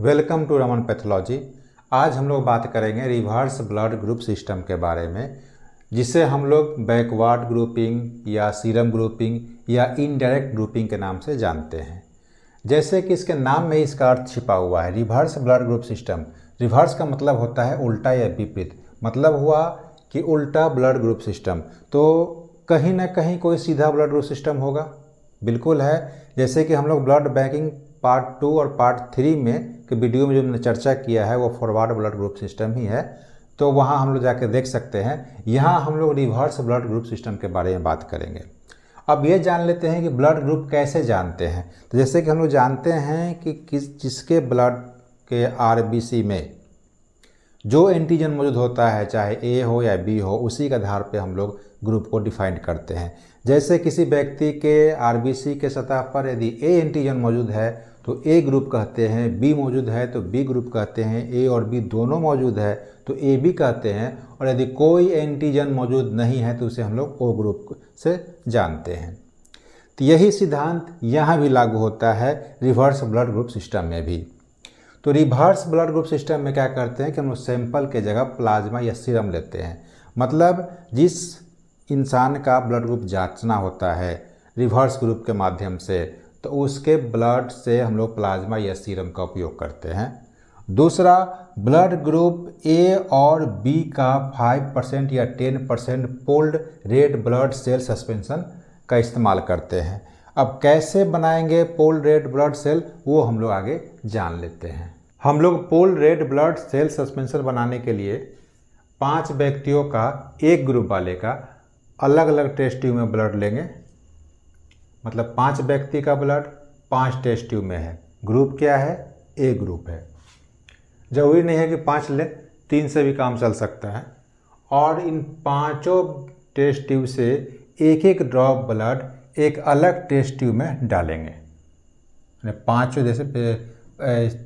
Welcome to Raman pathology. आज हम लोग बात करेंगे रिवर्स ब्लड ग्रुप सिस्टम के बारे में, जिसे हम लोग बैकवर्ड ग्रुपिंग या सीरम ग्रुपिंग या इनडायरेक्ट ग्रुपिंग के नाम से जानते हैं। जैसे कि इसके नाम में इसका अर्थ छिपा हुआ है, reverse blood group system. Reverse का मतलब होता है उल्टा या विपरीत, मतलब हुआ कि उल्टा ब्लड ग्रुप सिस्टम। तो कहीं ना कहीं कोई सीधा ब्लड ग्रुप सिस्टम होगा, बिल्कुल है। जैसे कि हम लोग ब्लड बैंकिंग पार्ट 2 और पार्ट 3 में के वीडियो में जो हमने चर्चा किया है वो फॉरवर्ड ब्लड ग्रुप सिस्टम ही है, तो वहाँ हम लोग जाके देख सकते हैं। यहाँ हम लोग रिवर्स ब्लड ग्रुप सिस्टम के बारे में बात करेंगे। अब ये जान लेते हैं कि ब्लड ग्रुप कैसे जानते हैं। तो जैसे कि हम लोग जानते हैं कि जिसके ब्लड के आरबीसी में जो एंटीजन मौजूद होता है, चाहे ए हो या बी हो, उसी के आधार पे हम लोग ग्रुप को डिफाइन करते हैं। जैसे किसी व्यक्ति के आरबीसी के सतह पर यदि ए एंटीजन मौजूद है तो ए ग्रुप कहते हैं, बी मौजूद है तो बी ग्रुप कहते हैं, ए और बी दोनों मौजूद है तो ए बी कहते हैं, और यदि कोई एंटीजन मौजूद नहीं है तो उसे हम लोग ओ ग्रुप से जानते हैं। तो यही सिद्धांत यहाँ भी लागू होता है रिवर्स ब्लड ग्रुप सिस्टम में भी। तो रिवर्स ब्लड ग्रुप सिस्टम में क्या करते हैं कि हम लोग सैंपल के जगह प्लाज्मा या सीरम लेते हैं। मतलब जिस इंसान का ब्लड ग्रुप जांचना होता है रिवर्स ग्रुप के माध्यम से, तो उसके ब्लड से हम लोग प्लाज्मा या सीरम का उपयोग करते हैं। दूसरा, ब्लड ग्रुप ए और बी का 5% या 10% pooled red blood cell suspension का इस्तेमाल करते हैं। अब कैसे बनाएंगे पोल्ड रेड ब्लड सेल, वो हम लोग आगे जान लेते हैं। हम लोग pooled red blood cell suspension बनाने के लिए 5 व्यक्तियों का एक ग्रुप वाले का अलग अलग टेस्ट ट्यूब में ब्लड लेंगे। मतलब 5 व्यक्ति का ब्लड 5 टेस्ट ट्यूब में है। ग्रुप क्या है? ए ग्रुप है। जरूरी नहीं है कि 5 लें, 3 से भी काम चल सकता है। और इन 5 टेस्ट ट्यूब से एक एक ड्रॉप ब्लड एक अलग टेस्ट ट्यूब में डालेंगे। 5 जैसे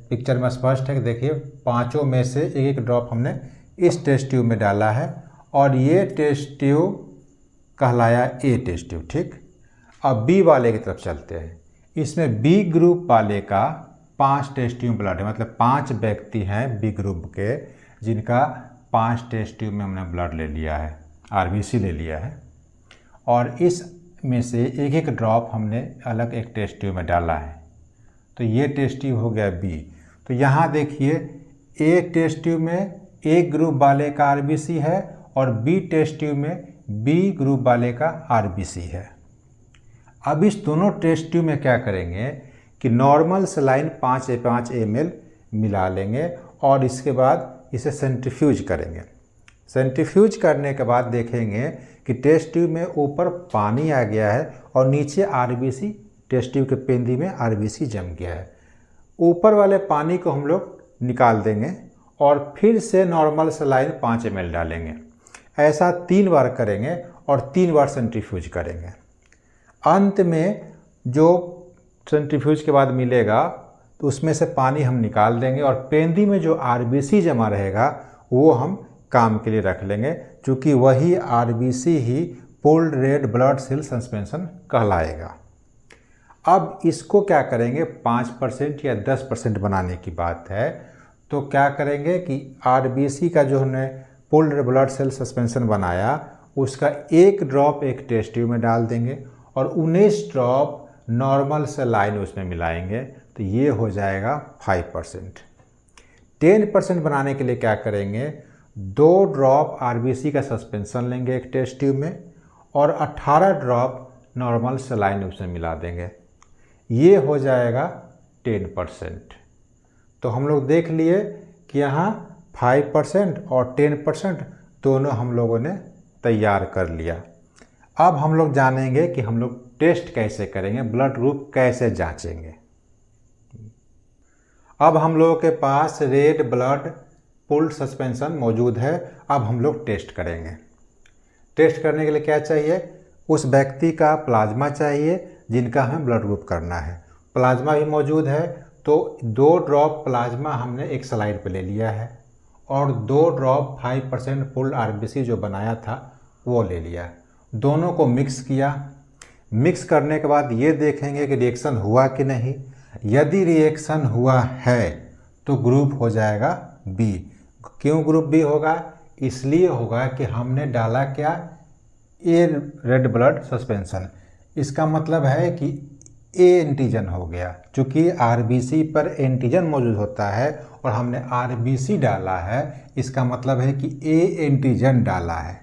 पिक्चर में स्पष्ट है कि देखिए 5 में से एक एक ड्रॉप हमने इस टेस्ट ट्यूब में डाला है, और ये टेस्ट ट्यूब कहलाया ए टेस्ट ट्यूब। ठीक, अब बी वाले की तरफ चलते हैं। इसमें बी ग्रुप वाले का 5 टेस्ट ट्यूब ब्लड है। मतलब 5 व्यक्ति हैं बी ग्रुप के जिनका 5 टेस्ट ट्यूब में हमने ब्लड ले लिया है, आरबीसी ले लिया है, और इस में से एक एक ड्रॉप हमने अलग एक टेस्ट ट्यूब में डाला है। तो ये टेस्ट ट्यूब हो गया बी। तो यहाँ देखिए ए टेस्ट ट्यूब में ए ग्रुप वाले का आरबीसी है और बी टेस्ट ट्यूब में बी ग्रुप वाले का आरबीसी है। अब इस दोनों टेस्ट ट्यूब में क्या करेंगे कि नॉर्मल सलाइन 5 ml मिला लेंगे और इसके बाद इसे सेंट्रीफ्यूज करेंगे। सेंट्रीफ्यूज करने के बाद देखेंगे कि टेस्ट ट्यूब में ऊपर पानी आ गया है और नीचे आरबीसी, टेस्ट ट्यूब के पेंदी में आरबीसी जम गया है। ऊपर वाले पानी को हम लोग निकाल देंगे और फिर से नॉर्मल सलाइन 5 ml डालेंगे। ऐसा 3 बार करेंगे और 3 बार सेंट्रीफ्यूज करेंगे। अंत में जो सेंट्रीफ्यूज के बाद मिलेगा तो उसमें से पानी हम निकाल देंगे और पेंदी में जो आरबीसी जमा रहेगा वो हम काम के लिए रख लेंगे, क्योंकि वही आरबीसी ही pooled red blood cell suspension कहलाएगा। अब इसको क्या करेंगे, 5% या 10% बनाने की बात है। तो क्या करेंगे कि आरबीसी का जो हमने pooled red blood cell suspension बनाया उसका एक ड्रॉप एक टेस्ट ट्यूब में डाल देंगे और 19 ड्रॉप नॉर्मल सलाइन उसमें मिलाएंगे। तो ये हो जाएगा 5%। 10% बनाने के लिए क्या करेंगे, 2 ड्रॉप आरबीसी का सस्पेंशन लेंगे एक टेस्ट ट्यूब में और 18 ड्रॉप नॉर्मल सलाइन उसमें मिला देंगे। ये हो जाएगा 10%। तो हम लोग देख लिए कि यहाँ 5% और 10% दोनों हम लोगों ने तैयार कर लिया। अब हम लोग जानेंगे कि हम लोग टेस्ट कैसे करेंगे, ब्लड ग्रुप कैसे जांचेंगे। अब हम लोगों के पास रेड ब्लड पूल्ड सस्पेंशन मौजूद है। अब हम लोग टेस्ट करेंगे। टेस्ट करने के लिए क्या चाहिए, उस व्यक्ति का प्लाज्मा चाहिए जिनका हमें ब्लड ग्रुप करना है। प्लाज्मा भी मौजूद है, तो 2 ड्रॉप प्लाज्मा हमने एक स्लाइड पे ले लिया है और 2 ड्रॉप 5% पूल्ड आरबीसी जो बनाया था वो ले लिया। दोनों को मिक्स किया। मिक्स करने के बाद ये देखेंगे कि रिएक्शन हुआ कि नहीं। यदि रिएक्शन हुआ है तो ग्रुप हो जाएगा बी। क्यों ग्रुप बी होगा? इसलिए होगा कि हमने डाला क्या, ए रेड ब्लड सस्पेंशन। इसका मतलब है कि ए एंटीजन हो गया, चूँकि आरबीसी पर एंटीजन मौजूद होता है और हमने आरबीसी डाला है, इसका मतलब है कि ए एंटीजन डाला है।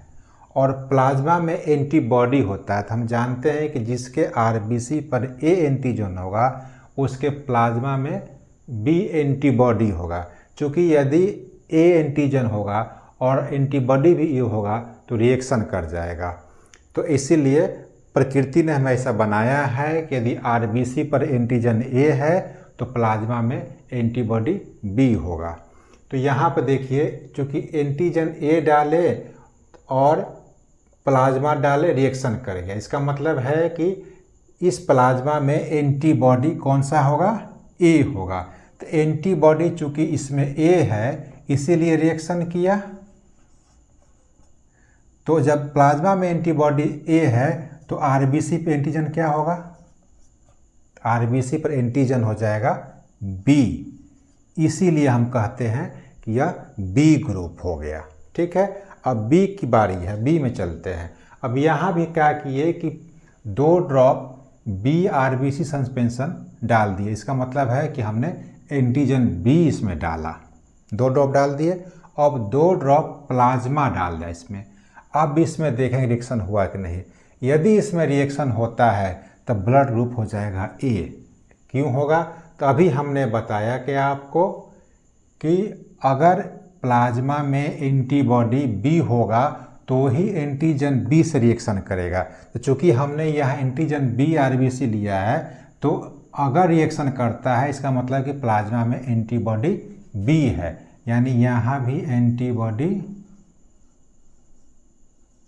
और प्लाज्मा में एंटीबॉडी होता है, तो हम जानते हैं कि जिसके आरबीसी पर ए एंटीजन होगा उसके प्लाज्मा में बी एंटीबॉडी होगा। चूँकि यदि ए एंटीजन होगा और एंटीबॉडी भी ए होगा तो रिएक्शन कर जाएगा। तो इसीलिए प्रकृति ने हमें ऐसा बनाया है कि यदि आरबीसी पर एंटीजन ए है तो प्लाज्मा में एंटीबॉडी बी होगा। तो यहाँ पर देखिए, चूँकि एंटीजन ए डाले और प्लाज्मा डाले रिएक्शन करेगा, इसका मतलब है कि इस प्लाज्मा में एंटीबॉडी कौन सा होगा, ए होगा। तो एंटीबॉडी चूँकि इसमें ए है इसीलिए रिएक्शन किया। तो जब प्लाज्मा में एंटीबॉडी ए है तो आरबीसी पे एंटीजन क्या होगा, आरबीसी पर एंटीजन हो जाएगा बी। इसीलिए हम कहते हैं कि यह बी ग्रुप हो गया। ठीक है, अब बी की बारी है, बी में चलते हैं। अब यहाँ भी क्या किए कि 2 ड्रॉप बी आरबीसी सस्पेंशन डाल दिए। इसका मतलब है कि हमने एंटीजन बी इसमें डाला, 2 ड्रॉप डाल दिए। अब 2 ड्रॉप प्लाज्मा डाल दिया इसमें। अब इसमें देखेंगे रिएक्शन हुआ कि नहीं। यदि इसमें रिएक्शन होता है तब ब्लड ग्रुप हो जाएगा ए। क्यों होगा? तो अभी हमने बताया कि आपको कि अगर प्लाज्मा में एंटीबॉडी बी होगा तो ही एंटीजन बी से रिएक्शन करेगा। तो चूँकि हमने यहाँ एंटीजन बी आरबीसी लिया है तो अगर रिएक्शन करता है इसका मतलब कि प्लाज्मा में एंटीबॉडी बी है, यानी यहाँ भी एंटीबॉडी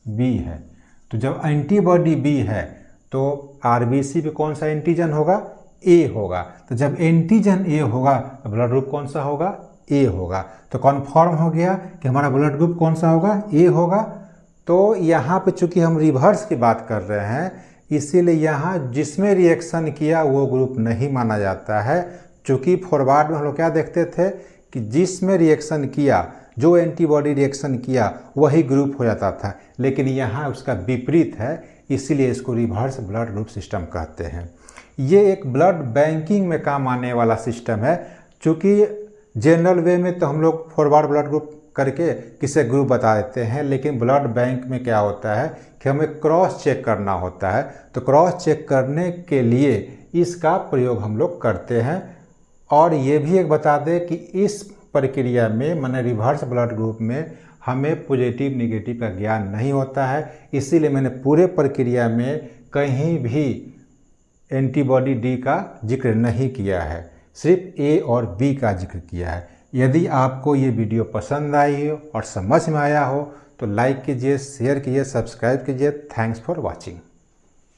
बी है। तो जब एंटीबॉडी बी है तो आरबीसी पे कौन सा एंटीजन होगा, ए होगा। तो जब एंटीजन ए होगा तो ब्लड ग्रुप कौन सा होगा, ए होगा। तो कन्फर्म हो गया कि हमारा ब्लड ग्रुप कौन सा होगा, ए होगा। तो यहाँ पे चूँकि हम रिवर्स की बात कर रहे हैं इसीलिए यहाँ जिसमें रिएक्शन किया वो ग्रुप नहीं माना जाता है। चूँकि फॉरवर्ड में हम लोग क्या देखते थे कि जिसमें रिएक्शन किया, जो एंटीबॉडी रिएक्शन किया वही ग्रुप हो जाता था, लेकिन यहाँ उसका विपरीत है, इसीलिए इसको रिवर्स ब्लड ग्रुप सिस्टम कहते हैं। ये एक ब्लड बैंकिंग में काम आने वाला सिस्टम है। चूँकि जनरल वे में तो हम लोग फॉरवर्ड ब्लड ग्रुप करके किसे ग्रुप बता देते हैं, लेकिन ब्लड बैंक में क्या होता है कि हमें क्रॉस चेक करना होता है। तो क्रॉस चेक करने के लिए इसका प्रयोग हम लोग करते हैं। और ये भी एक बता दें कि इस प्रक्रिया में माने रिवर्स ब्लड ग्रुप में हमें पॉजिटिव नेगेटिव का ज्ञान नहीं होता है, इसीलिए मैंने पूरे प्रक्रिया में कहीं भी एंटीबॉडी डी का जिक्र नहीं किया है, सिर्फ ए और बी का जिक्र किया है। यदि आपको ये वीडियो पसंद आई हो और समझ में आया हो तो लाइक कीजिए, शेयर कीजिए, सब्सक्राइब कीजिए। Thanks for watching.